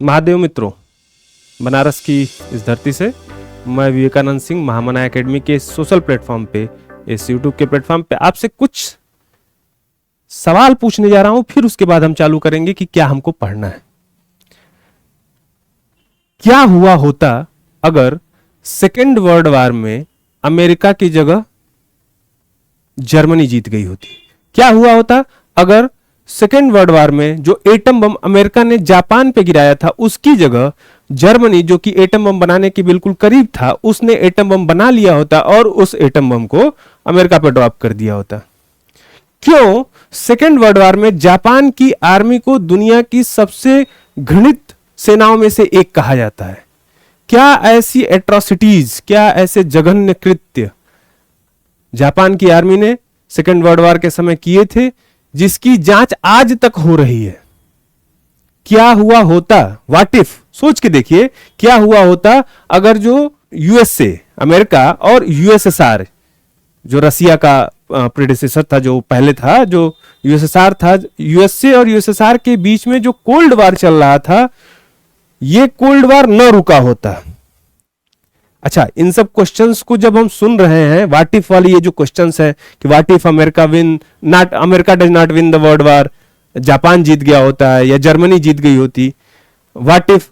महादेव मित्रों, बनारस की इस धरती से मैं विवेकानंद सिंह महामना एकेडमी के सोशल प्लेटफॉर्म पे, इस यूट्यूब के प्लेटफॉर्म पे आपसे कुछ सवाल पूछने जा रहा हूं। फिर उसके बाद हम चालू करेंगे कि क्या हमको पढ़ना है। क्या हुआ होता अगर सेकेंड वर्ल्ड वार में अमेरिका की जगह जर्मनी जीत गई होती? क्या हुआ होता अगर सेकेंड वर्ल्ड वार में जो एटम बम अमेरिका ने जापान पे गिराया था उसकी जगह जर्मनी, जो कि एटम बम बनाने के बिल्कुल करीब था, उसने एटम बम बना लिया होता और उस एटम बम को अमेरिका पे ड्रॉप कर दिया होता? क्यों सेकेंड वर्ल्ड वार में जापान की आर्मी को दुनिया की सबसे घृणित सेनाओं में से एक कहा जाता है? क्या ऐसी एट्रोसिटीज, क्या ऐसे जघन्य कृत्य जापान की आर्मी ने सेकेंड वर्ल्ड वार के समय किए थे जिसकी जांच आज तक हो रही है? क्या हुआ होता, व्हाट इफ, सोच के देखिए, क्या हुआ होता अगर जो यूएसए, अमेरिका और यूएसएसआर, जो रसिया का प्रेडिसेसर था, जो पहले था, जो यूएसएसआर था, यूएसए और यूएसएसआर के बीच में जो कोल्ड वार चल रहा था, ये कोल्ड वार न रुका होता? अच्छा, इन सब क्वेश्चंस को जब हम सुन रहे हैं, व्हाट इफ वाली ये जो क्वेश्चंस है कि what if America does not win the world war, Japan जीत गया होता है या जर्मनी जीत गई होती, व्हाट इफ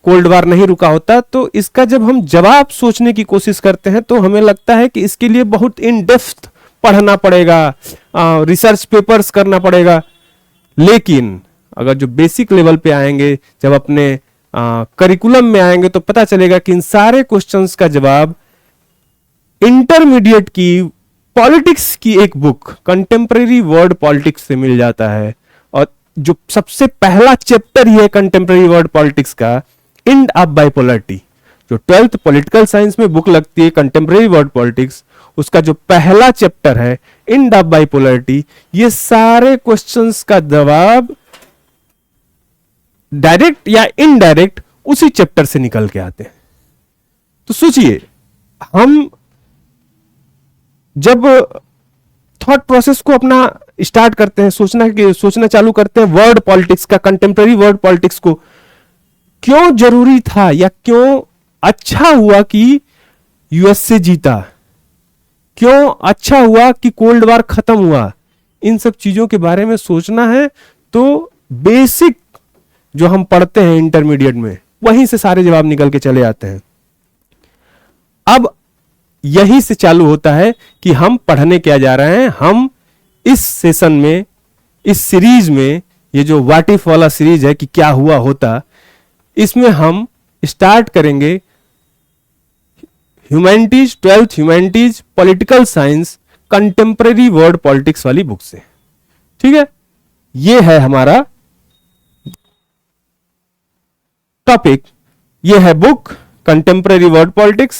कोल्ड वार नहीं रुका होता, तो इसका जब हम जवाब सोचने की कोशिश करते हैं तो हमें लगता है कि इसके लिए बहुत इन डेप्थ पढ़ना पड़ेगा, रिसर्च पेपर्स करना पड़ेगा। लेकिन अगर जो बेसिक लेवल पे आएंगे, जब अपने करिकुलम में आएंगे, तो पता चलेगा कि इन सारे क्वेश्चंस का जवाब इंटरमीडिएट की पॉलिटिक्स की एक बुक कंटेम्परेरी वर्ल्ड पॉलिटिक्स से मिल जाता है। और जो सबसे पहला चैप्टर ही है कंटेम्परेरी वर्ल्ड पॉलिटिक्स का, एंड ऑफ बाइपोलरिटी, जो 12th पॉलिटिकल साइंस में बुक लगती है कंटेम्परेरी वर्ल्ड पॉलिटिक्स, उसका जो पहला चैप्टर है एंड ऑफ बाइपोलरिटी, ये सारे क्वेश्चंस का जवाब डायरेक्ट या इनडायरेक्ट उसी चैप्टर से निकल के आते हैं। तो सोचिए, हम जब थॉट प्रोसेस को अपना स्टार्ट करते हैं, सोचना चालू करते हैं वर्ल्ड पॉलिटिक्स का, कंटेम्परेरी वर्ल्ड पॉलिटिक्स को, क्यों जरूरी था या क्यों अच्छा हुआ कि यूएसए जीता, क्यों अच्छा हुआ कि कोल्ड वार खत्म हुआ, इन सब चीजों के बारे में सोचना है तो बेसिक जो हम पढ़ते हैं इंटरमीडिएट में, वहीं से सारे जवाब निकल के चले आते हैं। अब यहीं से चालू होता है कि हम पढ़ने क्या जा रहे हैं। हम इस सेशन में, इस सीरीज में, ये जो व्हाट इफ वाला सीरीज है कि क्या हुआ होता, इसमें हम स्टार्ट करेंगे humanities, 12th humanities political science contemporary world politics वाली बुक से। ठीक है, ये है हमारा टॉपिक, ये है book contemporary world politics.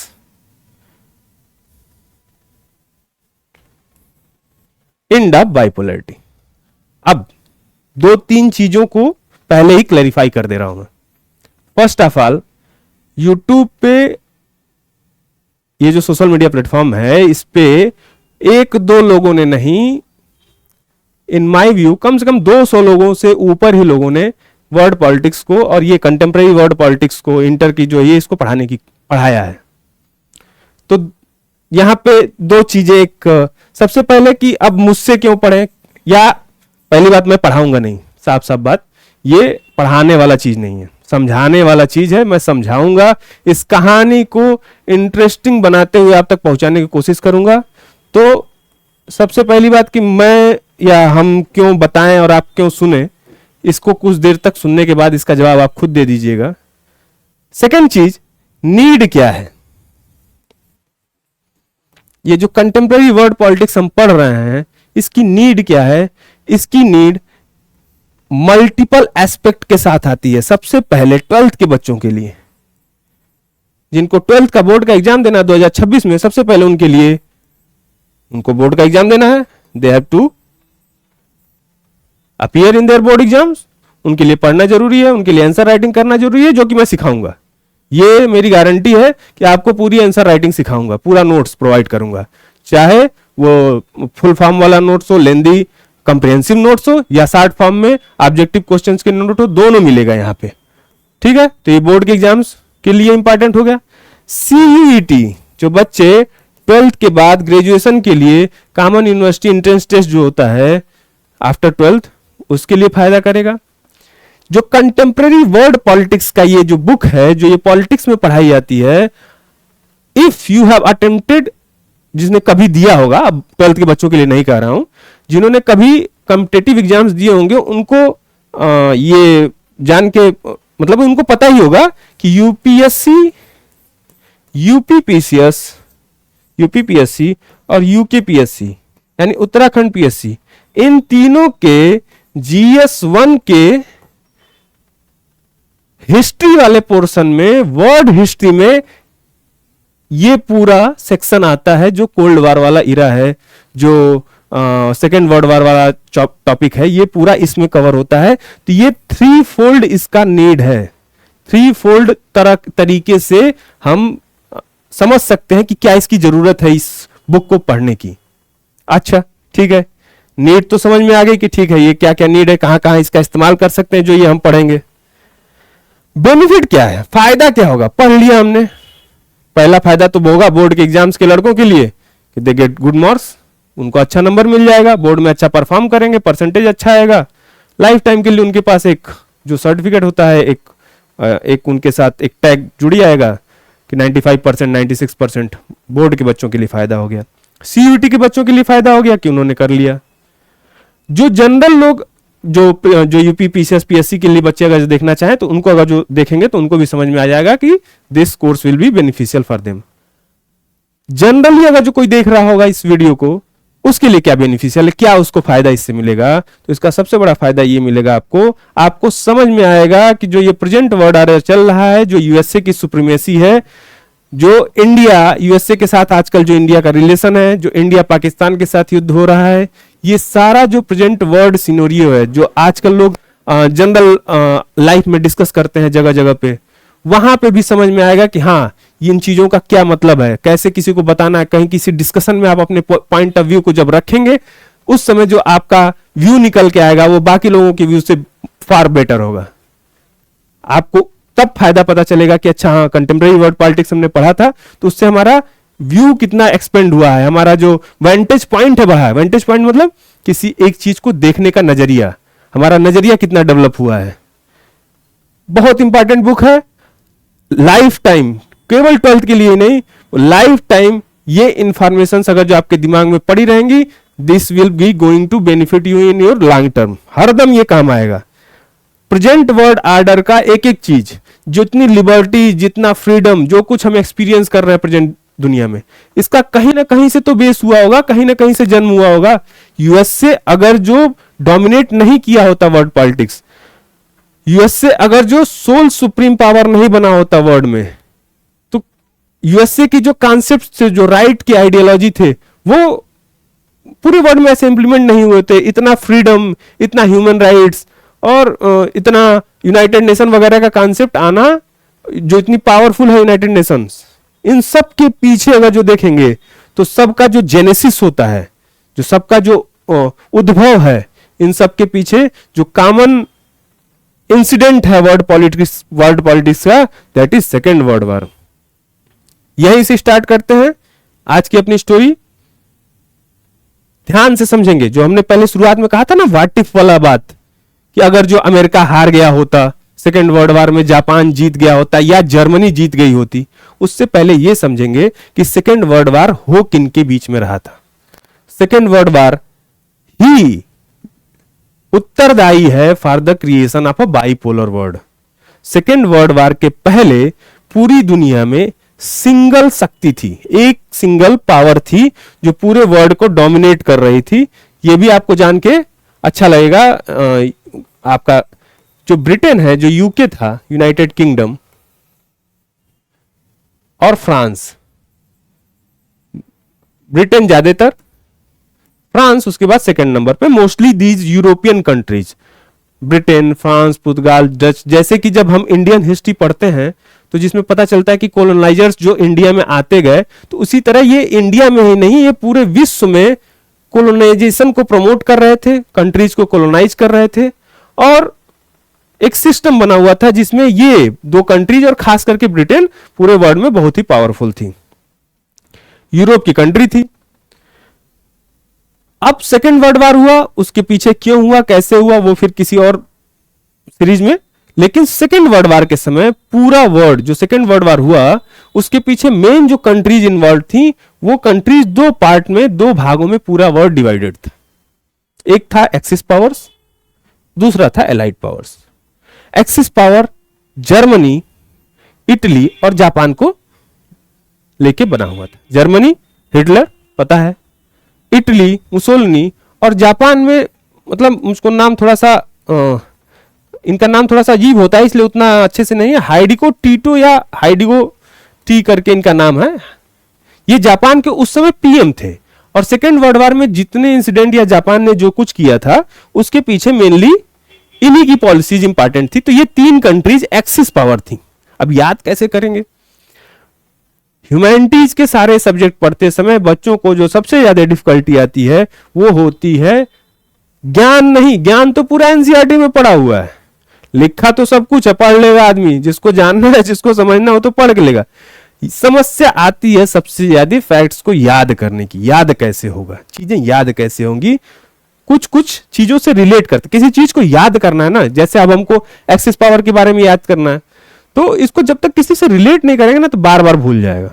End of bipolarity. अब 2-3 चीजों को पहले ही क्लैरिफाई कर दे रहा हूं मैं। फर्स्ट ऑफ ऑल, यूट्यूब पे, ये जो सोशल मीडिया प्लेटफॉर्म है, इस पे 1-2 लोगों ने नहीं, इन माय व्यू कम से कम 200 लोगों से ऊपर ही लोगों ने वर्ल्ड पॉलिटिक्स को और ये कंटेम्परेरी वर्ल्ड पॉलिटिक्स को, इंटर की जो ये, इसको पढ़ाया है। तो यहां पे 2 चीजें, एक सबसे पहले कि अब मुझसे क्यों पढ़ें, या पहली बात, मैं पढ़ाऊंगा नहीं, साफ साफ बात, ये पढ़ाने वाला चीज नहीं है, समझाने वाला चीज है। मैं समझाऊंगा, इस कहानी को इंटरेस्टिंग बनाते हुए आप तक पहुंचाने की कोशिश करूंगा। तो सबसे पहली बात कि मैं या हम क्यों बताएं और आप क्यों सुने, इसको कुछ देर तक सुनने के बाद इसका जवाब आप खुद दे दीजिएगा। सेकेंड चीज, नीड क्या है? ये जो कंटेम्परेरी वर्ल्ड पॉलिटिक्स हम पढ़ रहे हैं, इसकी नीड क्या है? इसकी नीड मल्टीपल एस्पेक्ट के साथ आती है। सबसे पहले 12th के बच्चों के लिए, जिनको 12th का बोर्ड का एग्जाम देना है 2026 में, सबसे पहले उनके लिए, उनको बोर्ड का एग्जाम देना है, they have to appear in their board exams, उनके लिए पढ़ना जरूरी है, उनके लिए आंसर राइटिंग करना जरूरी है, जो कि मैं सिखाऊंगा। ये मेरी गारंटी है कि आपको पूरी आंसर राइटिंग सिखाऊंगा, पूरा नोट्स प्रोवाइड करूंगा, चाहे वो फुल फॉर्म वाला नोट्स हो, लेंदी कंप्रिहेंसिव नोट्स हो, या शॉर्ट फॉर्म में ऑब्जेक्टिव क्वेश्चंस के नोट हो, दोनों मिलेगा यहाँ पे। ठीक है, तो ये बोर्ड के एग्जाम्स के लिए इंपॉर्टेंट हो गया। सीयूईटी जो बच्चे 12th के बाद ग्रेजुएशन के लिए कॉमन यूनिवर्सिटी एंट्रेंस टेस्ट जो होता है आफ्टर 12th, उसके लिए फायदा करेगा। जो कंटेम्प्रेरी वर्ड पॉलिटिक्स का ये जो बुक है, जो ये पॉलिटिक्स में पढ़ाई जाती है, इफ यू हैव अटेम्प्टेड, जिसने कभी दिया होगा, अब 12th के बच्चों के लिए नहीं कह रहा हूं, जिन्होंने कभी कॉम्पिटिटिव एग्जाम्स दिए होंगे उनको ये जान के मतलब उनको पता ही होगा कि यूपीएससी, यूपीपीएससी और यूकेपीएससी यानी उत्तराखंड पीएससी, इन तीनों के GS1 के हिस्ट्री वाले पोर्शन में, वर्ड हिस्ट्री में ये पूरा सेक्शन आता है जो कोल्ड वार वाला इरा है, जो सेकेंड वर्ल्ड वार वाला टॉपिक है, ये पूरा इसमें कवर होता है। तो ये 3 फोल्ड इसका नीड है, 3 फोल्ड तरीके से हम समझ सकते हैं कि क्या इसकी जरूरत है इस बुक को पढ़ने की। अच्छा ठीक है, नीड तो समझ में आ गई कि ठीक है ये क्या क्या नीड है, कहां कहां इसका इस्तेमाल कर सकते हैं, जो ये हम पढ़ेंगे। बेनिफिट क्या है, फायदा क्या होगा, पढ़ लिया हमने। पहला फायदा तो होगा बोर्ड के एग्जाम्स के लड़कों के लिए कि दे गेट गुड मार्क्स, उनको अच्छा नंबर मिल जाएगा, बोर्ड में अच्छा परफॉर्म करेंगे, परसेंटेज अच्छा आएगा, लाइफ टाइम के लिए उनके पास एक जो सर्टिफिकेट होता है, एक उनके साथ एक टैग जुड़ी आएगा कि 95%, 96% बोर्ड के बच्चों के लिए फायदा हो गया। सीयूईटी के बच्चों के लिए फायदा हो गया कि उन्होंने कर लिया। जो जनरल लोग जो यूपी पीसीएस पीएससी के लिए बच्चे अगर देखना चाहें तो उनको अगर जो देखेंगे तो उनको भी समझ में आ जाएगा कि this course will be beneficial for them. Generally अगर जो कोई देख रहा होगा इस वीडियो को, उसके लिए क्या बेनिफिशियल है, क्या उसको फायदा इससे मिलेगा, तो इसका सबसे बड़ा फायदा ये मिलेगा आपको समझ में आएगा कि जो ये प्रेजेंट वर्ल्ड ऑर्डर चल रहा है, जो यूएसए की सुप्रीमेसी है, जो इंडिया यूएसए के साथ आजकल जो इंडिया का रिलेशन है, जो इंडिया पाकिस्तान के साथ युद्ध हो रहा है, ये सारा जो प्रेजेंट वर्ल्ड सिनेरियो है, जो आजकल लोग जनरल लाइफ में डिस्कस करते हैं जगह जगह पे, वहां पे भी समझ में आएगा कि हाँ इन चीजों का क्या मतलब है, कैसे किसी को बताना है। कहीं किसी डिस्कशन में आप अपने पॉइंट ऑफ व्यू को जब रखेंगे, उस समय जो आपका व्यू निकल के आएगा वो बाकी लोगों के व्यू से फार बेटर होगा। आपको तब फायदा पता चलेगा कि अच्छा हाँ कंटेम्प्रेरी वर्ल्ड पॉलिटिक्स हमने पढ़ा था तो उससे हमारा व्यू कितना एक्सपेंड हुआ है, हमारा जो वेंटेज पॉइंट है बढ़ा है। वेंटेज पॉइंट मतलब किसी एक चीज को देखने का नजरिया, हमारा नजरिया कितना डेवलप हुआ है। बहुत इंपॉर्टेंट बुक है, लाइफ टाइम, केवल 12th के लिए नहीं, लाइफ टाइम ये इंफॉर्मेशन अगर जो आपके दिमाग में पड़ी रहेंगी, this will be going to benefit you in your long term, हरदम ये काम आएगा। प्रेजेंट वर्ल्ड ऑर्डर का एक एक चीज, जितनी लिबर्टी, जितना फ्रीडम, जो कुछ हम एक्सपीरियंस कर रहे हैं प्रेजेंट दुनिया में, इसका कहीं ना कहीं से तो बेस हुआ होगा, कहीं ना कहीं से जन्म हुआ होगा। यूएसए अगर जो डोमिनेट नहीं किया होता वर्ल्ड पॉलिटिक्स, यूएसए अगर जो सोल सुप्रीम पावर नहीं बना होता वर्ल्ड में, तो यूएसए की जो कॉन्सेप्ट थे, जो राइट की आइडियोलॉजी थे, वो पूरे वर्ल्ड में ऐसे इंप्लीमेंट नहीं हुए थे। इतना फ्रीडम, इतना ह्यूमन राइट्स और इतना यूनाइटेड नेशन वगैरह का कॉन्सेप्ट आना, जो इतनी पावरफुल है यूनाइटेड नेशंस, इन सब के पीछे अगर जो देखेंगे तो सबका जो जेनेसिस होता है, जो सबका जो उद्भव है, इन सब के पीछे जो कॉमन इंसिडेंट है वर्ल्ड पॉलिटिक्स का, that is second world war. यहीं से स्टार्ट करते हैं आज की अपनी स्टोरी। ध्यान से समझेंगे जो हमने पहले शुरुआत में कहा था ना, व्हाट इफ वाला बात, कि अगर जो अमेरिका हार गया होता सेकेंड वर्ल्ड वॉर में, जापान जीत गया होता या जर्मनी जीत गई होती, उससे पहले यह समझेंगे कि सेकेंड वर्ल्ड वॉर हो किन के बीच में रहा था। सेकेंड वर्ल्ड वॉर ही उत्तरदायी है for the creation of a bipolar world. Second world war के पहले पूरी दुनिया में सिंगल शक्ति थी, एक सिंगल पावर थी जो पूरे वर्ल्ड को डोमिनेट कर रही थी। यह भी आपको जान के अच्छा लगेगा। आपका जो ब्रिटेन है, जो यूके था, यूनाइटेड किंगडम, और फ्रांस, ब्रिटेन ज्यादातर, फ्रांस उसके बाद सेकंड नंबर पे। Mostly these European countries, Britain, France, Portugal, Dutch, जैसे कि जब हम इंडियन हिस्ट्री पढ़ते हैं तो जिसमें पता चलता है कि कॉलोनाइजर्स जो इंडिया में आते गए, तो उसी तरह ये इंडिया में ही नहीं, ये पूरे विश्व में कॉलोनाइजेशन को प्रमोट कर रहे थे, कंट्रीज को कॉलोनाइज कर रहे थे। और एक सिस्टम बना हुआ था जिसमें ये दो कंट्रीज और खास करके ब्रिटेन पूरे वर्ल्ड में बहुत ही पावरफुल थी, यूरोप की कंट्री थी। अब सेकेंड वर्ल्ड वॉर हुआ, उसके पीछे क्यों हुआ, कैसे हुआ, वो फिर किसी और सीरीज में। लेकिन सेकेंड वर्ल्ड वॉर के समय पूरा वर्ल्ड, जो सेकेंड वर्ल्ड वॉर हुआ उसके पीछे मेन जो कंट्रीज इन्वॉल्व थी, वो कंट्रीज दो पार्ट में, दो भागों में पूरा वर्ल्ड डिवाइडेड था। एक था एक्सिस पावर्स, दूसरा था allied powers. Axis power Germany, Italy और जापान को लेके बना हुआ था। जर्मनी हिटलर पता है, इटली मुसोलिनी, और जापान में मतलब मुझको नाम थोड़ा सा इनका नाम थोड़ा सा अजीब होता है इसलिए उतना अच्छे से नहीं है, हाइडिगो टीटो या हाइडिगो टी करके इनका नाम है। ये जापान के उस समय पीएम थे और सेकेंड वर्ल्ड वॉर में जितने इंसिडेंट या जापान ने जो कुछ किया था उसके पीछे मेनली इन्हीं की पॉलिसीज इंपॉर्टेंट थी। तो ये तीन कंट्रीज एक्सिस पावर थी। अब याद कैसे करेंगे? ह्यूमैनिटीज के सारे सब्जेक्ट पढ़ते समय बच्चों को जो सबसे ज्यादा डिफिकल्टी आती है वो होती है ज्ञान नहीं, ज्ञान तो पूरा एनसीईआरटी में पढ़ा हुआ है, लिखा तो सब कुछ है, पढ़ लेगा आदमी, जिसको जानना है जिसको समझना हो तो पढ़ के लेगा। समस्या आती है सबसे ज्यादा फैक्ट्स को याद करने की। याद कैसे होगा, चीजें याद कैसे होंगी? कुछ कुछ चीजों से रिलेट करते, किसी चीज को याद करना है ना, जैसे अब हमको एक्सिस पावर के बारे में याद करना है तो इसको जब तक किसी से रिलेट नहीं करेंगे ना तो बार बार भूल जाएगा।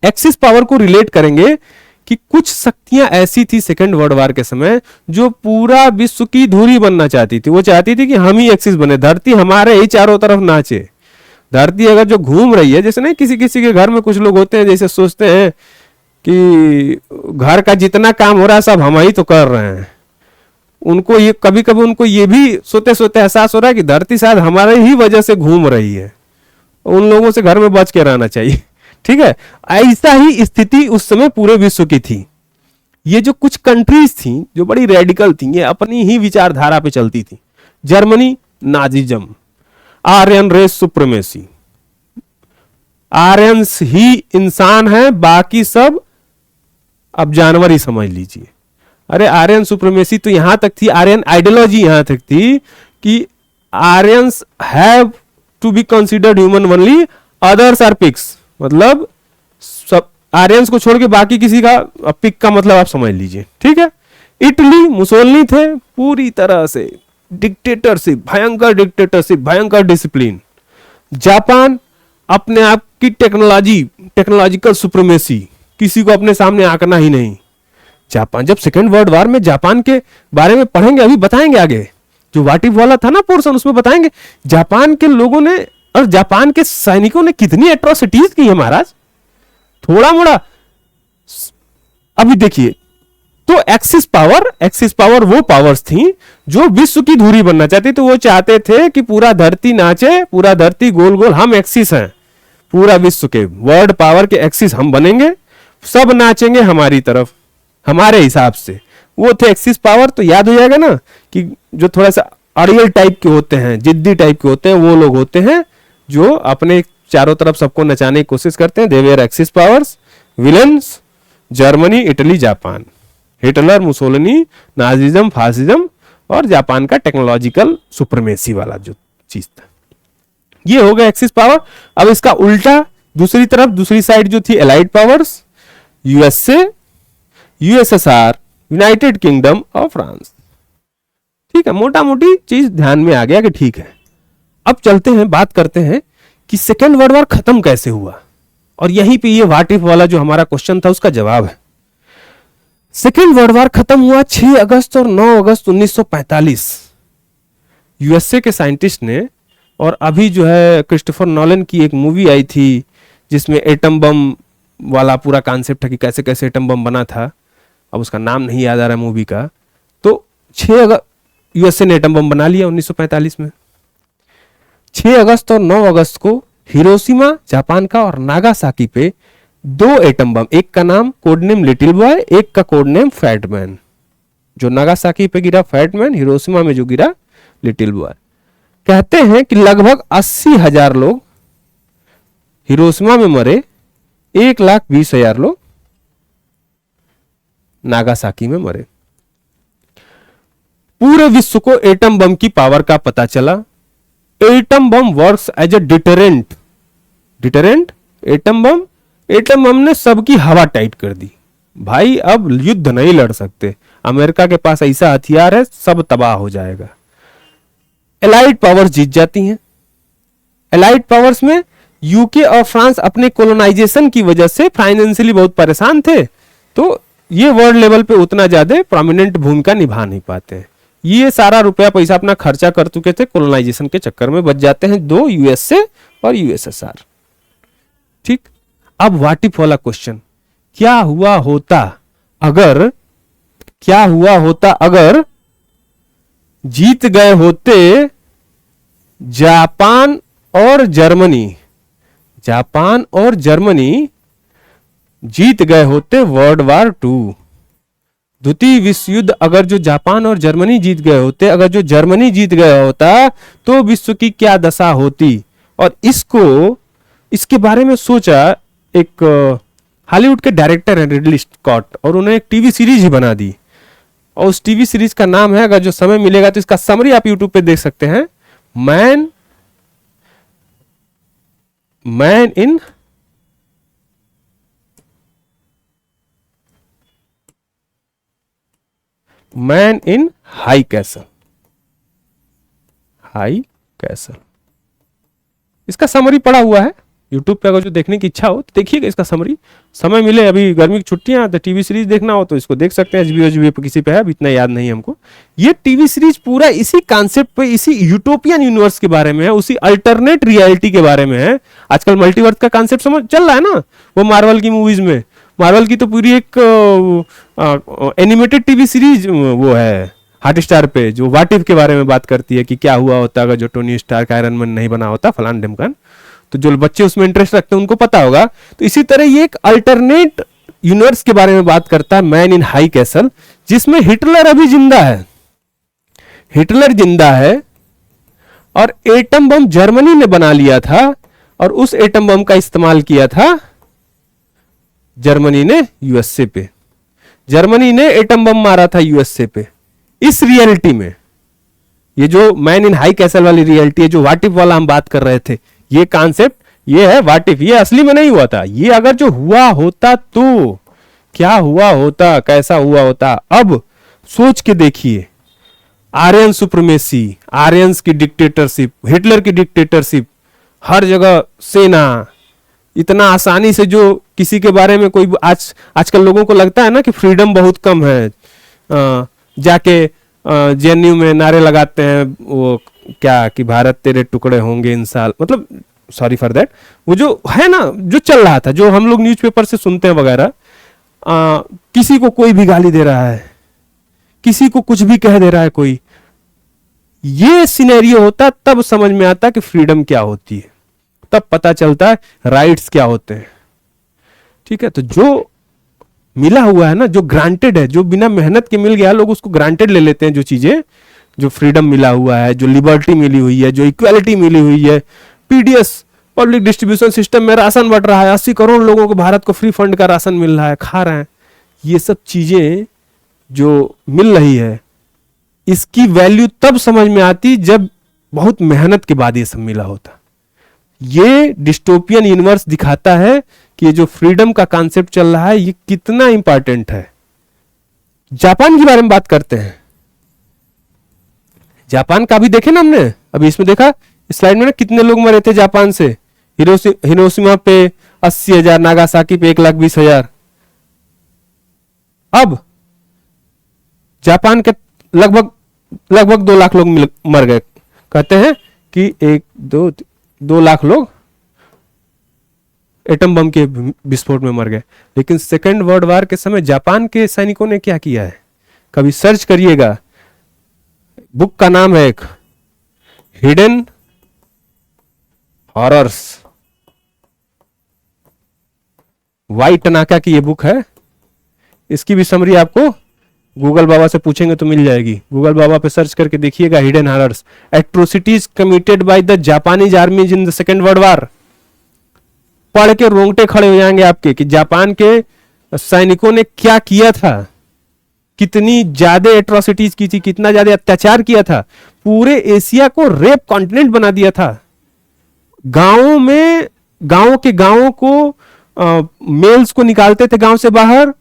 एक्सिस पावर को रिलेट करेंगे कि कुछ शक्तियां ऐसी थी सेकेंड वर्ल्ड वॉर के समय जो पूरा विश्व की धुरी बनना चाहती थी। वो चाहती थी कि हम ही एक्सिस बने, धरती हमारे ही चारों तरफ नाचे। धरती अगर जो घूम रही है, जैसे नहीं किसी किसी के घर में कुछ लोग होते हैं जैसे सोचते हैं कि घर का जितना काम हो रहा है सब हम ही तो कर रहे हैं, उनको ये कभी कभी उनको ये भी सोते सोते एहसास हो रहा है कि धरती शायद हमारे ही वजह से घूम रही है। उन लोगों से घर में बच के रहना चाहिए। ठीक है, ऐसा ही स्थिति उस समय पूरे विश्व की थी। ये जो कुछ कंट्रीज थी जो बड़ी रेडिकल थी, ये अपनी ही विचारधारा पे चलती थी। Germany Nazism, Aryan race supremacy, Aryans ही इंसान है, बाकी सब अब जानवर ही समझ लीजिए। अरे आर्यन सुप्रीमेसी तो यहां तक थी, आर्यन आइडियोलॉजी यहां तक थी कि Aryans have to be considered human only, others are pigs. मतलब सब आर्यंस को छोड़ के बाकी किसी का पिग का मतलब आप समझ लीजिए। ठीक है, इटली मुसोलिनी थे, पूरी तरह से डिक्टेटरशिप, भयंकर डिक्टेटरशिप, भयंकर डिसिप्लिन। जापान अपने आप की टेक्नोलॉजिकल सुप्रीमेसी, किसी को अपने सामने आंकना ही नहीं। जापान जब सेकेंड वर्ल्ड वॉर में जापान के बारे में पढ़ेंगे, अभी बताएंगे आगे, जो व्हाट इफ वाला था ना पोर्शन, उसमें बताएंगे जापान के लोगों ने और जापान के सैनिकों ने कितनी एट्रोसिटीज की है महाराज। थोड़ा मोड़ा अभी देखिए, तो एक्सिस पावर वो पावर्स थी जो विश्व की धुरी बनना चाहती। तो वो चाहते थे कि पूरा धरती नाचे, पूरा धरती गोल गोल, हम एक्सिस हैं, पूरा विश्व के वर्ल्ड पावर के एक्सिस हम बनेंगे, सब नाचेंगे हमारी तरफ, हमारे हिसाब से। वो थे एक्सिस पावर। तो याद हो जाएगा ना कि जो थोड़ा सा अड़ियल टाइप के होते हैं, जिद्दी टाइप के होते हैं, वो लोग होते हैं जो अपने चारों तरफ सबको नचाने की कोशिश करते हैं। They were axis powers. Villains Germany, Italy, Japan. Hitler, Mussolini, Nazism, fascism, और जापान का टेक्नोलॉजिकल सुप्रीमेसी वाला जो चीज था, ये हो गया एक्सिस पावर। अब इसका उल्टा दूसरी तरफ, दूसरी साइड जो थी allied powers, USA, USSR, United kingdom और फ्रांस। ठीक है, मोटा मोटी चीज ध्यान में आ गया कि ठीक है। अब चलते हैं, बात करते हैं कि सेकेंड वर्ल्ड वॉर खत्म कैसे हुआ, और यहीं पे ये व्हाट इफ वाला जो हमारा क्वेश्चन था उसका जवाब है। सेकेंड वर्ल्ड वॉर खत्म हुआ 6 अगस्त और 9 अगस्त 1945। यूएसए के साइंटिस्ट ने, और अभी जो है क्रिस्टोफर नॉलन की एक मूवी आई थी जिसमें एटम बम वाला पूरा कॉन्सेप्ट है कि कैसे कैसे एटम बम बना था, अब उसका नाम नहीं याद आ रहा है मूवी का। तो 6 अगस्त यूएसए ने एटम बम बना लिया 1945 में। 6 अगस्त और 9 अगस्त को हिरोशिमा जापान का और नागासाकी पे 2 एटम बम, एक का नाम कोड नेम लिटिल बॉय, एक का कोड नेम फैटमैन। जो नागासाकी पे गिरा फैटमैन, हिरोशिमा में जो गिरा लिटिल बॉय। कहते हैं कि लगभग 80,000 लोग हिरोशिमा में मरे, 1,20,000 लोग नागासाकी में मरे। पूरे विश्व को एटम बम की पावर का पता चला। Atom bomb works as a deterrent. Deterrent atom bomb ने सबकी हवा टाइट कर दी। भाई अब युद्ध नहीं लड़ सकते, अमेरिका के पास ऐसा हथियार है, सब तबाह हो जाएगा। एलाइड पावर्स जीत जाती हैं। एलाइड पावर्स में यूके और फ्रांस अपने कोलोनाइजेशन की वजह से फाइनेंशियली बहुत परेशान थे, तो ये वर्ल्ड लेवल पे उतना ज्यादा प्रोमिनेंट भूमिका निभा नहीं पाते। ये सारा रुपया पैसा अपना खर्चा कर चुके थे, कोलोनाइजेशन के चक्कर में बच जाते हैं दो, यूएसए और यूएसएसआर। ठीक, अब व्हाट इफ वाला क्वेश्चन, क्या हुआ होता अगर जीत गए होते जापान और जर्मनी जीत गए होते वर्ल्ड वार 2। द्वितीय विश्व युद्ध अगर जो जापान और जर्मनी जीत गए होते, अगर जो जर्मनी जीत गया होता तो विश्व की क्या दशा होती। और इसके बारे में सोचा एक हॉलीवुड के डायरेक्टर हैं रिडली स्कॉट, और उन्होंने एक टीवी सीरीज ही बना दी, और उस टीवी सीरीज का नाम है, अगर जो समय मिलेगा तो इसका समरी आप यूट्यूब पे देख सकते हैं, मैन इन हाई कैसल। इसका समरी पड़ा हुआ है यूट्यूब पे, अगर जो देखने की इच्छा हो तो देखिएगा इसका समरी। समय मिले, अभी गर्मी की छुट्टियां तो टीवी सीरीज देखना हो तो इसको देख सकते हैं, एचबीओ पे किसी पे है, अभी इतना याद नहीं है हमको। ये टीवी सीरीज पूरा इसी कॉन्सेप्ट पे, इसी यूटोपियन यूनिवर्स के बारे में है, उसी अल्टरनेट रियलिटी के बारे में है। आजकल मल्टीवर्स का कॉन्सेप्ट समझ चल रहा है ना, वो मार्वल की मूवीज में, मार्वल की तो पूरी एक एनिमेटेड टीवी सीरीज वो है हॉटस्टार पे, जो व्हाट इफ के बारे में बात करती है कि क्या हुआ होता अगर जो टोनी स्टार्क आयरन मैन नहीं बना होता, फलान ढिमकान। तो जो बच्चे उसमें इंटरेस्ट रखते हैं उनको पता होगा। तो इसी तरह ये एक अल्टरनेट यूनिवर्स के बारे में बात करता है, मैन इन हाई कैसल, जिसमें हिटलर अभी जिंदा है और एटम बम जर्मनी ने बना लिया था, और उस एटम बम का इस्तेमाल किया था जर्मनी ने यूएसए पे। जर्मनी ने एटम बम मारा था यूएसए पे। इस रियलिटी में ये जो मैन इन हाई कैसल वाली रियलिटी है, जो व्हाट इफ वाला हम बात कर रहे थे, ये कॉन्सेप्ट ये है व्हाट इफ। ये असली में नहीं हुआ था, ये अगर जो हुआ होता तो क्या हुआ होता, कैसा हुआ होता। अब सोच के देखिए, आर्यन सुप्रीमेसी, आर्यंस की डिक्टेटरशिप, हिटलर की डिक्टेटरशिप, हर जगह सेना, इतना आसानी से जो किसी के बारे में कोई आजकल लोगों को लगता है ना कि फ्रीडम बहुत कम है, जाके जेएनयू में नारे लगाते हैं वो क्या कि भारत तेरे टुकड़े होंगे इन साल, मतलब सॉरी फॉर दैट, वो जो है ना जो चल रहा था, जो हम लोग न्यूज़पेपर से सुनते हैं वगैरह, किसी को कोई भी गाली दे रहा है, किसी को कुछ भी कह दे रहा है कोई, ये सिनेरियो होता तब समझ में आता कि फ्रीडम क्या होती है, तब पता चलता है राइट्स क्या होते हैं। ठीक है, तो जो मिला हुआ है ना, जो ग्रांटेड है, जो बिना मेहनत के मिल गया, लोग उसको ग्रांटेड ले लेते हैं। जो चीजें, जो फ्रीडम मिला हुआ है, जो लिबर्टी मिली हुई है, जो इक्वालिटी मिली हुई है, पीडीएस पब्लिक डिस्ट्रीब्यूशन सिस्टम में राशन बंट रहा है, 80 करोड़ लोगों को भारत को फ्री फंड का राशन मिल रहा है, खा रहे हैं, ये सब चीजें जो मिल रही है, इसकी वैल्यू तब समझ में आती जब बहुत मेहनत के बाद ये सब मिला होता। ये डिस्टोपियन यूनिवर्स दिखाता है कि ये जो फ्रीडम का कॉन्सेप्ट चल रहा है ये कितना इंपॉर्टेंट है। जापान के बारे में बात करते हैं। जापान का भी देखे ना हमने, अभी इसमें देखा स्लाइड में ना, कितने लोग मरे थे जापान से। हिरोशिमा पे 80,000, नागासाकी पे 1,20,000। अब जापान के लगभग 2 लाख लोग मर गए। कहते हैं कि 2 लाख लोग एटम बम के विस्फोट में मर गए। लेकिन सेकेंड वर्ल्ड वॉर के समय जापान के सैनिकों ने क्या किया है, कभी सर्च करिएगा। बुक का नाम है एक हिडन हॉरर्स, वाइट टनाका की ये बुक है। इसकी भी समरी आपको गूगल बाबा से पूछेंगे तो मिल जाएगी। गूगल बाबा पे सर्च करके देखिएगा hidden horrors, atrocities committed by the Japanese आर्मीज in the second world war. पढ़ के रोंगटे खड़े हो जाएंगे आपके कि जापान के सैनिकों ने क्या किया था, कितनी ज्यादा एट्रोसिटीज की थी, कितना ज्यादा अत्याचार किया था, पूरे एशिया को रेप कॉन्टिनेंट बना दिया था। गांवों में, गांवों को मेल्स को निकालते थे गांव से बाहर,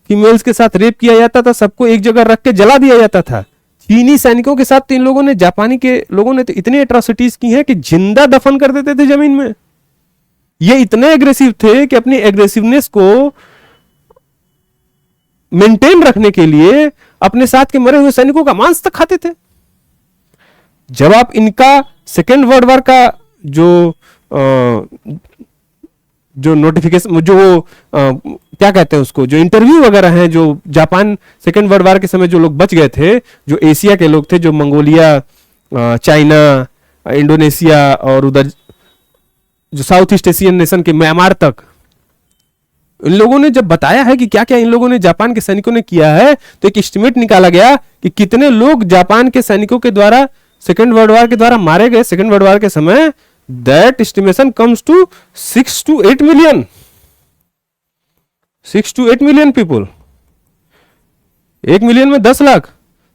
फीमेल्स के साथ रेप किया जाता था, सबको एक जगह रख के जला दिया जाता था। चीनी सैनिकों के साथ तो इन लोगों ने, जापानी के लोगों ने तो इतनी एट्रोसिटीज की हैं कि जिंदा दफन कर देते थे जमीन में। ये इतने एग्रेसिव थे कि अपनी एग्रेसिवनेस को मेंटेन रखने के लिए अपने साथ के मरे हुए सैनिकों का मांस तक खाते थे। जब आप इनका सेकेंड वर्ल्ड वॉर का जो नोटिफिकेशन, जो क्या कहते हैं उसको, जो इंटरव्यू वगैरह हैं, जो जापान सेकेंड वर्ल्ड वॉर के समय जो लोग बच गए थे, जो एशिया के लोग थे, जो मंगोलिया, चाइना, इंडोनेशिया और उधर जो साउथ ईस्ट एशियन नेशन के म्यांमार तक, इन लोगों ने जब बताया है कि क्या क्या इन लोगों ने, जापान के सैनिकों ने किया है, तो एक एस्टिमेट निकाला गया कि कितने लोग जापान के सैनिकों के द्वारा सेकेंड वर्ल्ड वॉर के द्वारा मारे गए सेकेंड वर्ल्ड वॉर के समय। That estimation comes to 6 to 8 million, 6 to 8 million people. 1 मिलियन में 10 लाख,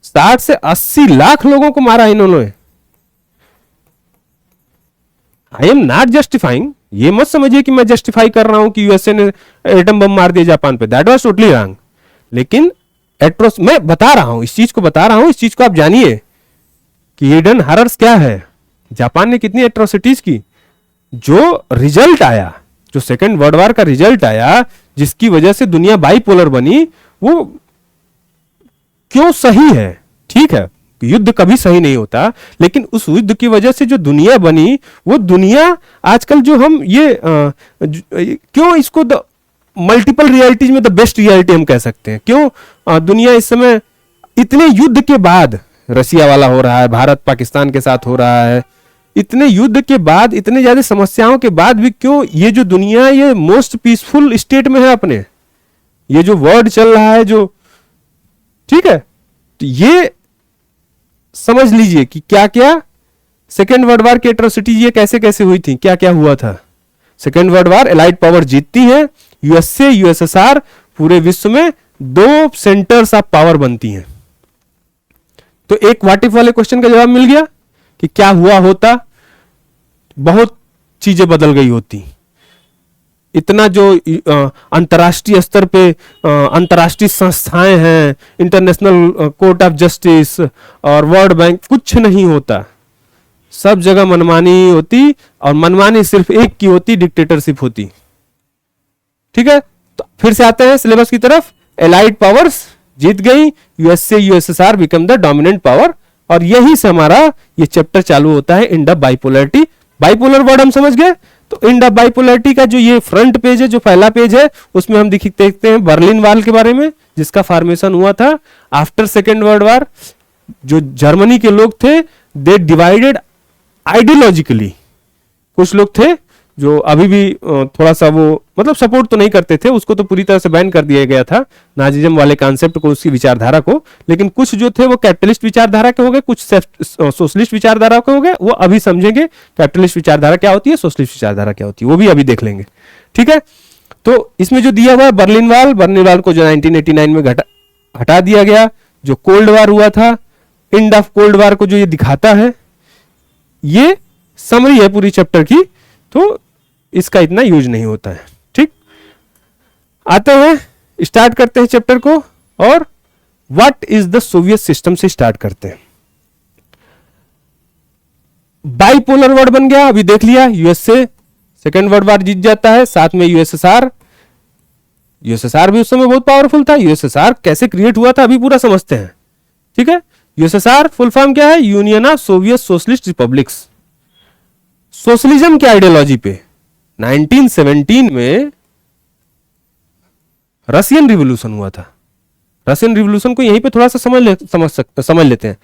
60 से 80 लाख लोगों को मारा इन्होंने। आई एम नॉट जस्टिफाइंग, ये मत समझिए कि मैं जस्टिफाई कर रहा हूं कि यूएसए ने एटम बम मार दिया जापान पे, दैट वाज टोटली रॉन्ग। लेकिन एट्रोस मैं बता रहा हूं, इस चीज को बता रहा हूं, इस चीज को आप जानिए कि हिडन हॉरर्स क्या है, जापान ने कितनी एट्रोसिटीज की। जो रिजल्ट आया, जो सेकेंड वर्ल्ड वॉर का रिजल्ट आया, जिसकी वजह से दुनिया बाइपोलर बनी, वो क्यों सही है? ठीक है, युद्ध कभी सही नहीं होता, लेकिन उस युद्ध की वजह से जो दुनिया बनी, वो दुनिया आजकल जो हम ये क्यों इसको मल्टीपल रियलिटीज में द बेस्ट रियलिटी हम कह सकते हैं, क्यों दुनिया इस समय इतने युद्ध के बाद, रसिया वाला हो रहा है, भारत पाकिस्तान के साथ हो रहा है, इतने युद्ध के बाद, इतने ज्यादा समस्याओं के बाद भी क्यों ये जो दुनिया ये मोस्ट पीसफुल स्टेट में है अपने, ये जो वर्ल्ड चल रहा है जो, ठीक है, तो ये समझ लीजिए कि क्या क्या सेकेंड वर्ल्ड वॉर की एट्रोसिटी ये कैसे कैसे हुई थी, क्या क्या हुआ था। Second world war allied power जीतती है, यूएसए, यूएसएसआर पूरे विश्व में 2 सेंटर्स ऑफ पावर बनती हैं। तो एक व्हाट इफ वाले क्वेश्चन का जवाब मिल गया कि क्या हुआ होता, बहुत चीजें बदल गई होती। इतना जो अंतर्राष्ट्रीय स्तर पे अंतर्राष्ट्रीय संस्थाएं हैं, इंटरनेशनल कोर्ट ऑफ जस्टिस और वर्ल्ड बैंक, कुछ नहीं होता, सब जगह मनमानी होती, और मनमानी सिर्फ एक की होती, डिक्टेटरशिप होती। ठीक है, तो फिर से आते हैं सिलेबस की तरफ। एलाइड पावर्स जीत गई, USA, USSR become the dominant power, और यहीं से हमारा ये चैप्टर चालू होता है, इंड ऑफ बाइपोलरिटी। बाइपोलर वर्ड हम समझ गए, तो इंड ऑफ बाइपोलरिटी का जो ये फ्रंट पेज है, जो पहला पेज है, उसमें हम देखते हैं बर्लिन वॉल के बारे में, जिसका फॉर्मेशन हुआ था आफ्टर सेकेंड वर्ल्ड वॉर। जो जर्मनी के लोग थे, दे डिवाइडेड आइडियोलॉजिकली। कुछ लोग थे जो अभी भी थोड़ा सा वो मतलब सपोर्ट तो नहीं करते थे, उसको तो पूरी तरह से बैन कर दिया गया था, नाजिज्म वाले कॉन्सेप्ट को, उसकी विचारधारा को। लेकिन कुछ जो थे वो कैपिटलिस्ट विचारधारा के हो गए, कुछ सोशलिस्ट विचारधारा के हो गए। वो अभी समझेंगे कैपिटलिस्ट विचारधारा क्या होती है, सोशलिस्ट विचारधारा क्या होती है, वो भी अभी देख लेंगे। ठीक है, तो इसमें जो दिया हुआ है बर्लिन वॉल को जो 1989 में हटा दिया गया, जो कोल्ड वॉर हुआ था, एंड ऑफ कोल्ड वॉर को जो ये दिखाता है, ये समरी है पूरी चैप्टर की, तो इसका इतना यूज नहीं होता है। ठीक, आते हैं, स्टार्ट करते हैं चैप्टर को, और what is the Soviet system से स्टार्ट करते हैं। बाइपोलर वर्ड बन गया, अभी देख लिया, यूएसए सेकेंड वर्ल्ड वॉर जीत जाता है, साथ में यूएसएसआर भी उस समय बहुत पावरफुल था। यूएसएसआर कैसे क्रिएट हुआ था अभी पूरा समझते हैं। ठीक है, यूएसएसआर फुल फॉर्म क्या है, union of Soviet socialist republics. Socialism की आइडियोलॉजी पे 1917 में रशियन रिवॉल्यूशन हुआ था। रशियन रिवॉल्यूशन को यहीं पे थोड़ा सा समझ लेते हैं।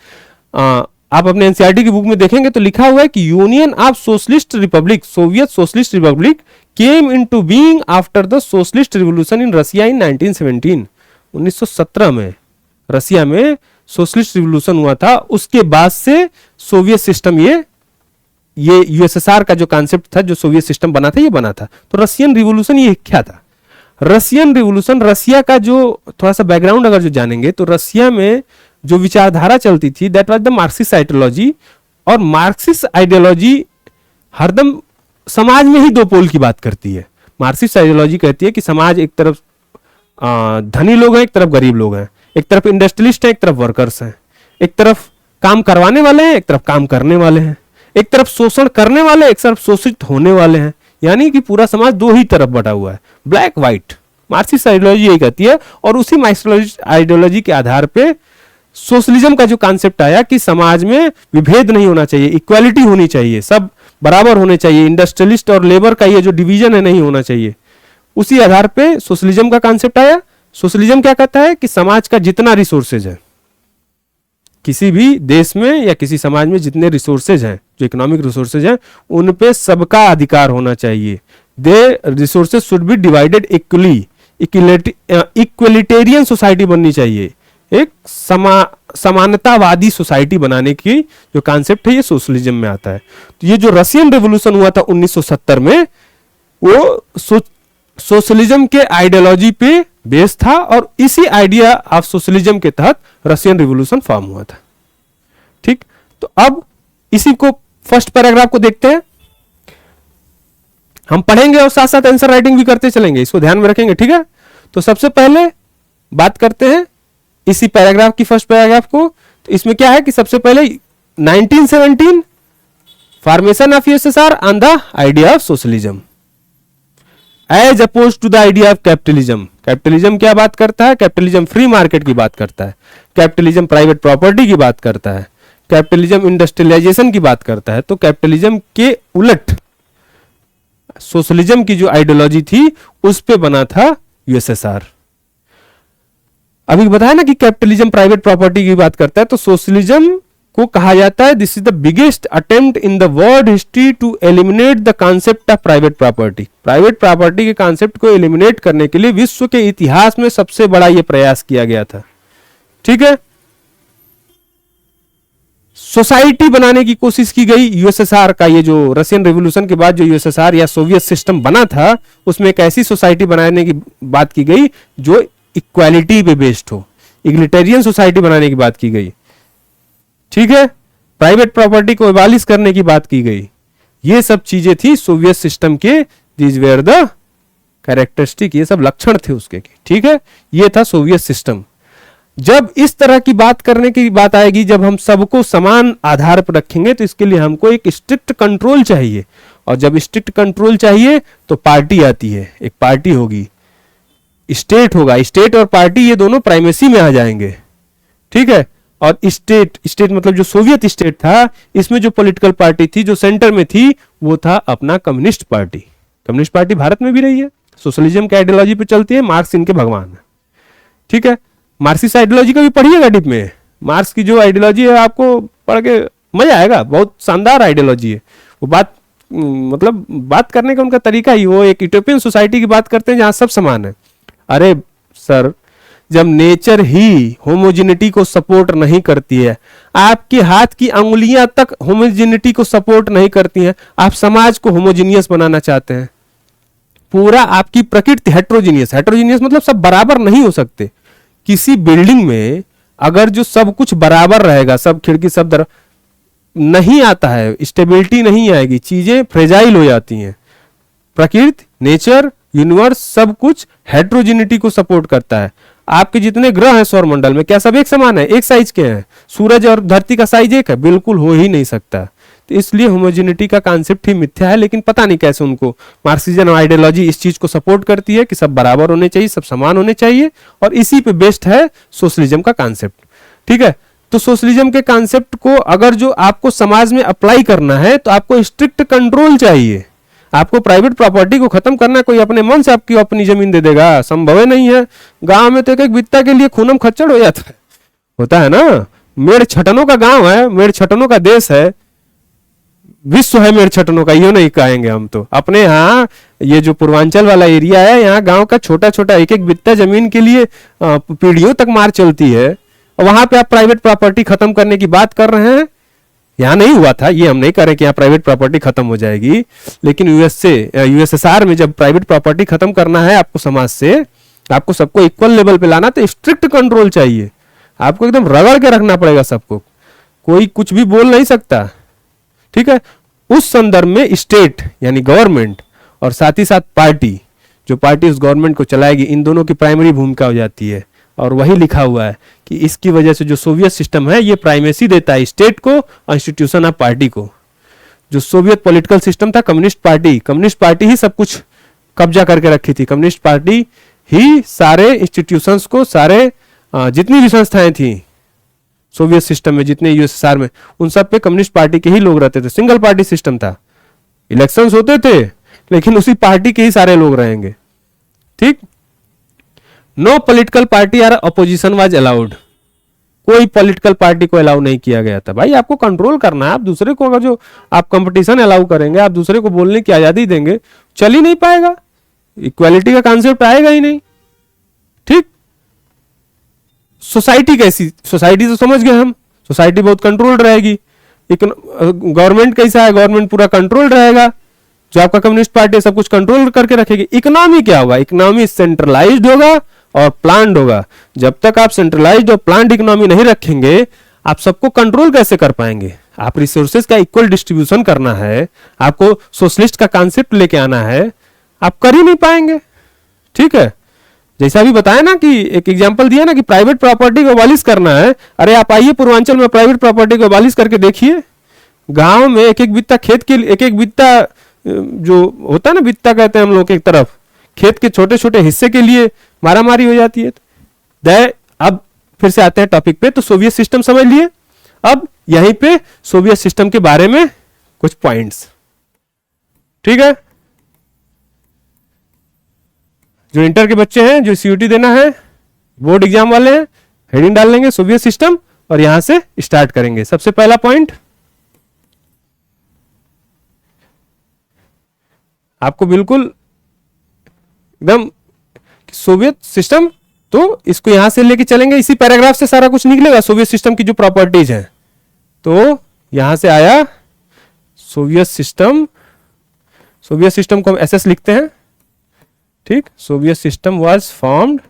आप अपने एनसीईआरटी की बुक में देखेंगे तो लिखा हुआ है कि union of socialist republic, Soviet socialist republic came into being after the socialist revolution in Russia in 1917। 1917 में रशिया में सोशलिस्ट रिवॉल्यूशन हुआ था, उसके बाद से सोवियत सिस्टम, ये यूएसएसआर का जो कॉन्सेप्ट था, जो सोवियत सिस्टम बना था, ये बना था। तो रशियन रिवॉल्यूशन ये क्या था? रशियन रिवॉल्यूशन, रसिया का जो थोड़ा सा बैकग्राउंड अगर जो जानेंगे तो रसिया में जो विचारधारा चलती थी that was the Marxist ideology. और मार्क्सिस्ट आइडियोलॉजी हरदम समाज में ही दो पोल की बात करती है। मार्क्सिस्ट आइडियोलॉजी कहती है कि समाज एक तरफ धनी लोग हैं, एक तरफ गरीब लोग हैं, एक तरफ इंडस्ट्रियलिस्ट है, एक तरफ वर्कर्स हैं, एक तरफ काम करवाने वाले हैं, एक तरफ काम करने वाले हैं, एक तरफ शोषण करने वाले, एक तरफ शोषित होने वाले हैं। यानी कि पूरा समाज दो ही तरफ बटा हुआ है, ब्लैक व्हाइट। मार्क्सिस्ट आइडियोलॉजी यही कहती है। और उसी मार्क्सिस्ट आइडियोलॉजी के आधार पे सोशलिज्म का जो कॉन्सेप्ट आया कि समाज में विभेद नहीं होना चाहिए, इक्वालिटी होनी चाहिए, सब बराबर होने चाहिए, इंडस्ट्रियलिस्ट और लेबर का ये जो डिवीजन है नहीं होना चाहिए। उसी आधार पे सोशलिज्म का कॉन्सेप्ट आया। सोशलिज्म क्या कहता है कि समाज का जितना रिसोर्सेज है, किसी भी देश में या किसी समाज में जितने रिसोर्सेज हैं, जो इकोनॉमिक रिसोर्सेज हैं, उन पे सबका अधिकार होना चाहिए। They resources should be divided equally, egalitarian society बननी चाहिए, एक समानतावादी सोसाइटी बनाने की जो कॉन्सेप्ट है ये सोशलिज्म में आता है। तो ये जो रशियन रेवोल्यूशन हुआ था 1970 में, वो सोशलिज्म के आइडियोलॉजी पे बेस था और इसी आइडिया ऑफ सोशलिज्म के तहत रशियन रिवॉल्यूशन फॉर्म हुआ था। ठीक, तो अब इसी को फर्स्ट पैराग्राफ को देखते हैं, हम पढ़ेंगे और साथ साथ आंसर राइटिंग भी करते चलेंगे, इसको ध्यान में रखेंगे। ठीक है, तो सबसे पहले बात करते हैं इसी पैराग्राफ की, फर्स्ट पैराग्राफ को। तो इसमें क्या है कि सबसे पहले 1917 formation of USSR on the idea of socialism as oppose to the idea of capitalism. Capitalism क्या बात करता है? कैपिटलिज्म फ्री मार्केट की बात करता है, कैपिटलिज्म प्राइवेट प्रॉपर्टी की बात करता है, कैपिटलिज्म इंडस्ट्रियलाइजेशन की बात करता है। तो कैपिटलिज्म के उलट सोशलिज्म की जो आइडियोलॉजी थी उस पे बना था यूएसएसआर। अभी बताया ना कि कैपिटलिज्म प्राइवेट प्रॉपर्टी की बात करता है, तो सोशलिज्म को कहा जाता है this is the biggest attempt in the world history to eliminate the concept of private property. Private property के कॉन्सेप्ट को एलिमिनेट करने के लिए विश्व के इतिहास में सबसे बड़ा यह प्रयास किया गया था। ठीक है, सोसाइटी बनाने की कोशिश की गई। यूएसएसआर का ये जो रशियन रिवॉल्यूशन के बाद जो यूएसएसआर या सोवियत सिस्टम बना था, उसमें एक ऐसी सोसाइटी बनाने की बात की गई जो इक्वालिटी पे बेस्ड हो, इग्लिटेरियन सोसाइटी बनाने की बात की गई। ठीक है, प्राइवेट प्रॉपर्टी को एबॉलिश करने की बात की गई। ये सब चीजें थी सोवियत सिस्टम के, दीज वेयर द कैरेक्टरिस्टिक, ये सब लक्षण थे उसके। ठीक है, ये था सोवियत सिस्टम। जब इस तरह की बात करने की बात आएगी, जब हम सबको समान आधार पर रखेंगे, तो इसके लिए हमको एक स्ट्रिक्ट कंट्रोल चाहिए। और जब स्ट्रिक्ट कंट्रोल चाहिए तो पार्टी आती है, एक पार्टी होगी, स्टेट होगा। स्टेट और पार्टी ये दोनों प्राइमेसी में आ जाएंगे। ठीक है, और स्टेट मतलब जो सोवियत स्टेट था, इसमें जो पॉलिटिकल पार्टी थी जो सेंटर में थी वो था अपना communist party. Communist party Bharat में भी रही है, सोशलिज्म के आइडियोलॉजी पे चलती है, मार्क्स इनके भगवान है। ठीक है, मार्क्सिस्ट आइडियोलॉजी का भी पढ़िएगा डिप में। मार्क्स की जो आइडियोलॉजी है आपको पढ़ के मजा आएगा, बहुत शानदार आइडियोलॉजी है। वो बात मतलब बात करने का उनका तरीका ही, वो एक यूटोपियन सोसाइटी की बात करते हैं जहां सब समान है। अरे सर, जब नेचर ही होमोजेनिटी को सपोर्ट नहीं करती है, आपके हाथ की अंगुलियां तक होमोजेनिटी को सपोर्ट नहीं करती हैं, आप समाज को होमोजीनियस बनाना चाहते हैं। पूरा आपकी प्रकृति हेट्रोजीनियस, हेट्रोजीनियस मतलब सब बराबर नहीं हो सकते। किसी बिल्डिंग में अगर जो सब कुछ बराबर रहेगा, सब खिड़की सब दर नहीं आता है, स्टेबिलिटी नहीं आएगी, चीजें फ्रेजाइल हो जाती हैं। प्रकृति, नेचर, यूनिवर्स सब कुछ हेट्रोजेनिटी को सपोर्ट करता है। आपके जितने ग्रह हैं सौरमंडल में, क्या सब एक समान है, एक साइज के हैं? सूरज और धरती का साइज एक है? बिल्कुल हो ही नहीं सकता। तो इसलिए होमोजेनिटी का कॉन्सेप्ट ही मिथ्या है। लेकिन पता नहीं कैसे उनको मार्क्सिज्म आइडियोलॉजी इस चीज को सपोर्ट करती है कि सब बराबर होने चाहिए, सब समान होने चाहिए, और इसी पे बेस्ड है सोशलिज्म का कॉन्सेप्ट। ठीक है, तो सोशलिज्म के कॉन्सेप्ट को अगर जो आपको समाज में अप्लाई करना है तो आपको स्ट्रिक्ट कंट्रोल चाहिए। आपको प्राइवेट प्रॉपर्टी को खत्म करना है, कोई अपने मन से आपकी अपनी जमीन दे देगा, संभव नहीं है। गांव में तो एक बित्ता के लिए खूनम खच्चड़ हो जाता है, होता है ना। मेड़ छटनों का गांव है, मेड़ छटनों का देश है, विश्व है मेड़ छटनों का, यो नहीं कहेंगे हम तो। अपने यहाँ ये जो पूर्वांचल वाला एरिया है, यहाँ गांव का छोटा छोटा एक एक बित्ता जमीन के लिए पीढ़ियों तक मार चलती है, और वहां पे आप प्राइवेट प्रॉपर्टी खत्म करने की बात कर रहे हैं। यहाँ नहीं हुआ था, ये हम नहीं कह रहे कि यहाँ प्राइवेट प्रॉपर्टी खत्म हो जाएगी, लेकिन यूएसएसआर में जब प्राइवेट प्रॉपर्टी खत्म करना है आपको समाज से, आपको सबको इक्वल लेवल पे लाना, तो स्ट्रिक्ट कंट्रोल चाहिए, आपको एकदम रगड़ के रखना पड़ेगा सबको, कोई कुछ भी बोल नहीं सकता, ठीक है। उस संदर्भ में स्टेट यानी गवर्नमेंट और साथ ही साथ पार्टी, जो पार्टी उस गवर्नमेंट को चलाएगी, इन दोनों की प्राइमरी भूमिका हो जाती है। और वही लिखा हुआ है कि इसकी वजह से जो सोवियत सिस्टम है ये प्राइमेसी देता है स्टेट को, इंस्टीट्यूशन ऑफ पार्टी को। जो सोवियत पॉलिटिकल सिस्टम था, कम्युनिस्ट पार्टी ही सब कुछ कब्जा करके रखी थी, कम्युनिस्ट पार्टी ही सारे इंस्टीट्यूशंस को, सारे जितनी भी संस्थाएं थी सोवियत सिस्टम में, जितने यूएसएसआर में, उन सब पे कम्युनिस्ट पार्टी के ही लोग रहते थे, सिंगल पार्टी सिस्टम था, इलेक्शंस होते थे लेकिन उसी पार्टी के ही सारे लोग रहेंगे, ठीक। No political party or opposition was allowed, कोई पॉलिटिकल पार्टी को अलाउ नहीं किया गया था। भाई आपको कंट्रोल करना है, आप दूसरे को अगर जो आप कंपटीशन अलाउ करेंगे, आप दूसरे को बोलने की आजादी देंगे, चल ही नहीं पाएगा, इक्वालिटी का कॉन्सेप्ट आएगा ही नहीं, ठीक। सोसाइटी कैसी, सोसाइटी तो समझ गए हम, सोसाइटी बहुत कंट्रोल्ड रहेगी। गवर्नमेंट कैसा है, गवर्नमेंट पूरा कंट्रोल्ड रहेगा, जो आपका कम्युनिस्ट पार्टी सब कुछ कंट्रोल करके रखेगी। इकोनॉमी क्या होगा, इकोनॉमी सेंट्रलाइज्ड होगा और प्लान्ड होगा। जब तक आप सेंट्रलाइज्ड और प्लान्ड इकोनॉमी नहीं रखेंगे, आप सबको कंट्रोल कैसे कर पाएंगे। आप रिसोर्सेज का इक्वल डिस्ट्रीब्यूशन करना है, आपको सोशलिस्ट का कॉन्सेप्ट लेके आना है, आप कर ही नहीं पाएंगे, ठीक है। जैसा अभी बताया ना कि एक एग्जांपल दिया ना कि प्राइवेट प्रॉपर्टी को अबॉलिश करना है, अरे आप आइए पूर्वांचल में प्राइवेट प्रॉपर्टी को अबॉलिश करके देखिए। गांव में एक एक बित्ता खेत के, एक एक बित्ता जो होता है ना, बित्ता कहते हैं हम लोग एक तरफ, खेत के छोटे छोटे हिस्से के लिए मारामारी हो जाती है। अब फिर से आते हैं टॉपिक पे, तो सोवियत सिस्टम समझ लिए। अब यहीं पे सोवियत सिस्टम के बारे में कुछ पॉइंट्स, ठीक है। जो इंटर के बच्चे हैं, जो सीयूटी देना है, बोर्ड एग्जाम वाले हैं, हेडिंग डाल लेंगे सोवियत सिस्टम और यहां से स्टार्ट करेंगे। सबसे पहला पॉइंट, आपको बिल्कुल एकदम सोवियत सिस्टम, तो इसको यहां से लेके चलेंगे, इसी पैराग्राफ से सारा कुछ निकलेगा, सोवियत सिस्टम की जो प्रॉपर्टीज हैं। तो यहां से आया सोवियत सिस्टम, सोवियत सिस्टम को हम एसएस लिखते हैं, ठीक। Soviet system was formed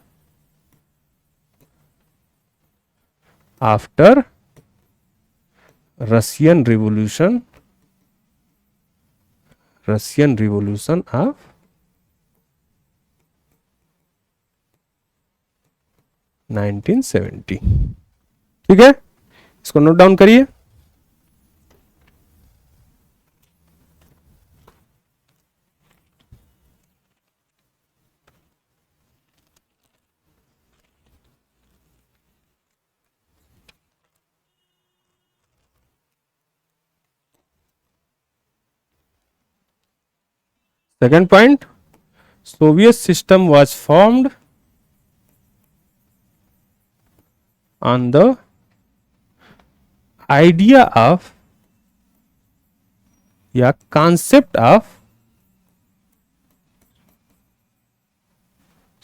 after Russian revolution of 1970, ठीक है। इसको नोट डाउन करिए। Second point, Soviet system was formed on the idea of या concept of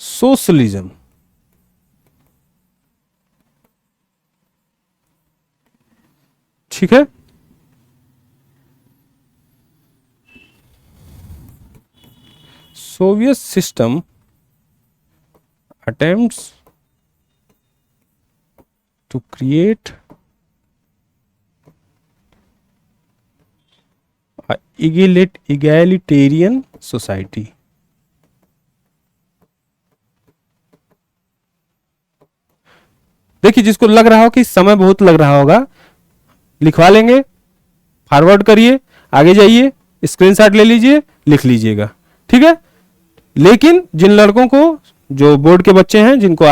socialism, ठीक है। Soviet system attempts to create a egalitarian society। देखिए, जिसको लग रहा हो कि समय बहुत लग रहा होगा, लिखवा लेंगे, फॉरवर्ड करिए, आगे जाइए, स्क्रीनशॉट ले लीजिए, लिख लीजिएगा, ठीक है। लेकिन जिन लड़कों को, जो बोर्ड के बच्चे हैं, जिनको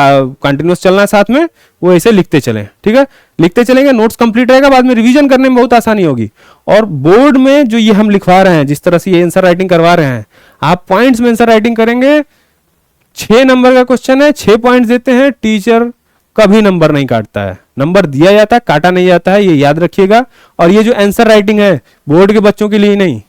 कंटिन्यूस चलना है साथ में, वो ऐसे लिखते चलें, ठीक है। लिखते चलेंगे, नोट्स कंप्लीट रहेगा, बाद में रिवीजन करने में बहुत आसानी होगी। और बोर्ड में जो ये हम लिखवा रहे हैं, जिस तरह से ये आंसर राइटिंग करवा रहे हैं, आप पॉइंट्स में आंसर राइटिंग करेंगे। 6 नंबर का क्वेश्चन है, 6 पॉइंट्स देते हैं, टीचर कभी नंबर नहीं काटता है, नंबर दिया जाता है, काटा नहीं जाता है, ये याद रखिएगा। और ये जो आंसर राइटिंग है, बोर्ड के बच्चों के लिए नहीं,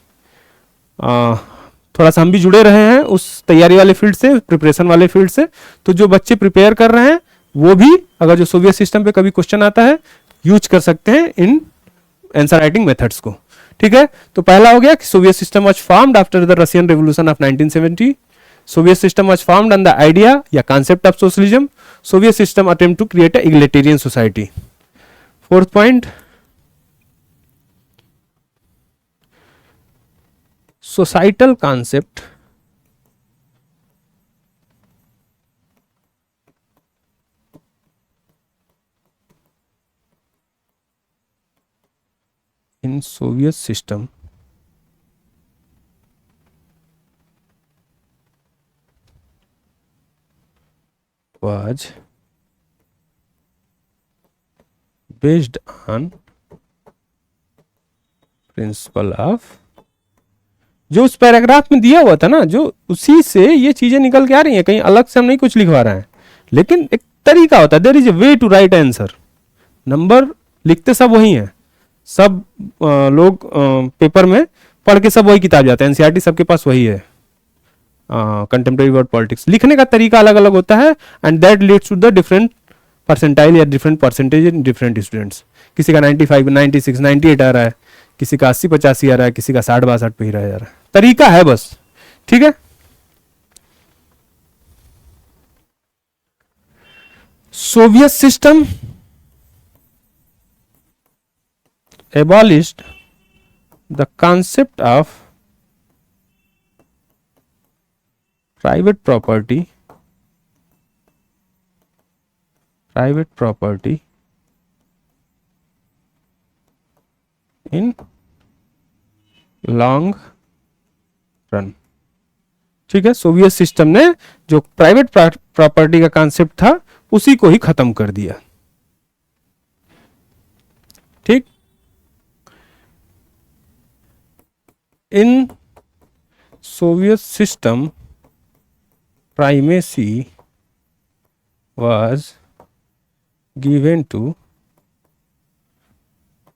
थोड़ा सा हम भी जुड़े रहे हैं उस तैयारी वाले फील्ड से, प्रिपरेशन वाले फील्ड से, तो जो बच्चे प्रिपेयर कर रहे हैं वो भी अगर जो सोवियत सिस्टम पे कभी क्वेश्चन आता है, यूज कर सकते हैं इन आंसर राइटिंग मेथड्स को। ठीक है, तो पहला हो गया कि Soviet system was formed after the Russian revolution of 1970। Soviet system was formed on the idea या concept of socialism. Soviet system attempt to create a egalitarian society. Fourth point, societal concept in Soviet system was based on principle of, जो उस paragraph में दिया हुआ था ना, जो उसी से ये चीजें निकल के आ रही हैं, कहीं अलग से हम नहीं कुछ लिखवा रहे हैं, लेकिन एक तरीका होता है, there is a way to write answer. Number लिखते सब वही हैं, सब लोग पेपर में पढ़ के सब वही किताब जाते हैं, एनसीईआरटी सबके पास वही है, कंटेम्प्रेरी वर्ल्ड पॉलिटिक्स। लिखने का तरीका अलग अलग होता है, and that leads to the different percentile या different percentage in different students. किसी का 95, 96, 98 आ रहा है, किसी का 80, 85 आ रहा है, किसी का 60, 62 पे ही रह जा रहा है। तरीका है बस, ठीक है। Soviet system abolished the concept of private property in long run। ठीक है, सोवियत सिस्टम ने जो प्राइवेट प्रॉपर्टी का कॉन्सेप्ट था उसी को ही खत्म कर दिया। ठीक, in Soviet system primacy was given to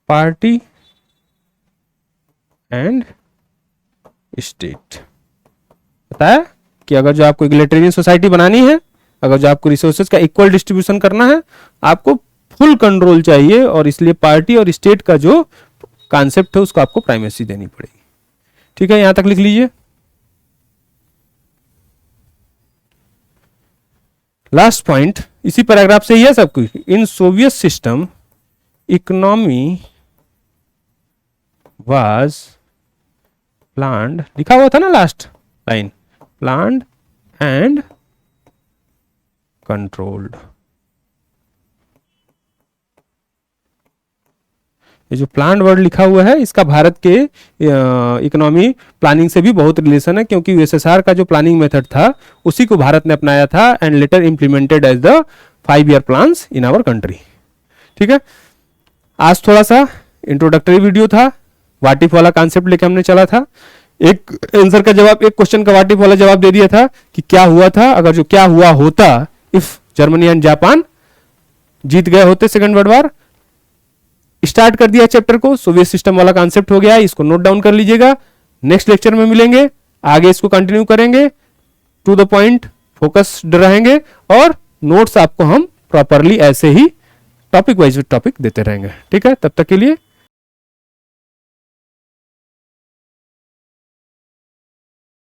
party and state। बताया कि अगर जो आपको इगलिटेरियन सोसाइटी बनानी है, अगर जो आपको रिसोर्सेज का इक्वल डिस्ट्रीब्यूशन करना है, आपको फुल कंट्रोल चाहिए, और इसलिए पार्टी और स्टेट का जो कॉन्सेप्ट है उसको आपको प्राइमेसी देनी पड़ेगी। ठीक है, यहां तक लिख लीजिए। लास्ट पॉइंट इसी पैराग्राफ से ही है सब कुछ। In Soviet system economy was planned, लिखा हुआ था ना last line, planned and controlled. ये जो प्लान वर्ड लिखा हुआ है, इसका भारत के इकोनॉमी प्लानिंग से भी बहुत रिलेशन है, क्योंकि यूएसएसआर का जो प्लानिंग मेथड था उसी को भारत ने अपनाया था, and later implemented as the 5 year plans in our country. ठीक है, आज थोड़ा सा इंट्रोडक्टरी वीडियो था, व्हाट इफ वाला कॉन्सेप्ट लेके हमने चला था। एक आंसर का जवाब, एक क्वेश्चन का व्हाट इफ वाला जवाब दे दिया था कि क्या हुआ था अगर जो क्या हुआ होता इफ जर्मनी एंड जापान जीत गए होते सेकेंड वर्ल्ड वॉर। स्टार्ट कर दिया चैप्टर को, सोवियत सिस्टम वाला कॉन्सेप्ट हो गया, इसको नोट डाउन कर लीजिएगा। नेक्स्ट लेक्चर में मिलेंगे, आगे इसको कंटिन्यू करेंगे, टू द पॉइंट फोकस्ड रहेंगे, और नोट्स आपको हम प्रॉपरली ऐसे ही टॉपिक वाइज टॉपिक देते रहेंगे। ठीक है, तब तक के लिए